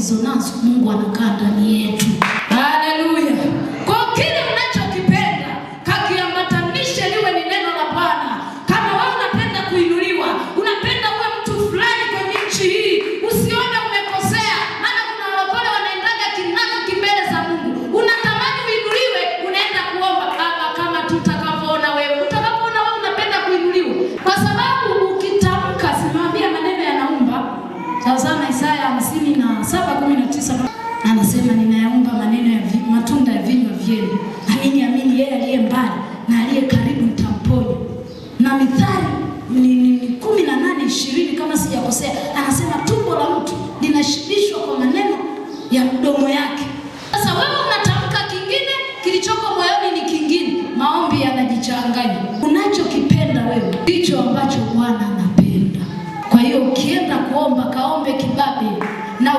tulizonazo, Mungu anakaa ndani yetu. Haleluya! Kwa kile unachokipenda kakiambatanishe liwe ni neno la Bwana. Kama wewe unapenda kuinuliwa, unapenda uwe mtu fulani kwenye nchi hii, usione umekosea. Maana kuna walokole wanaendaga kinako kimbele za Mungu. Unatamani uinuliwe, unaenda kuomba Baba, kama tutakavyoona wewe. Utakavyoona wewe unapenda kuinuliwa. Kwa sababu ukitamka, simwambia maneno yanaumba. Tazama Isaya 57:19 anasema, ninayaumba maneno ya matunda ya vinywa vyenu. Amini amini, yeye aliye mbali na aliye karibu nitamponya. Na Mithali ni 18:20 kama sijakosea, anasema tumbo la mtu linashibishwa kwa maneno ya mdomo yake. Sasa wewe unatamka kingine, kilichoko moyoni ni kingine. Maombi yanajichanganya. Unachokipenda wewe ndicho ambacho Bwana anapenda. Kwa hiyo ukienda kuomba, kaombe kibabe na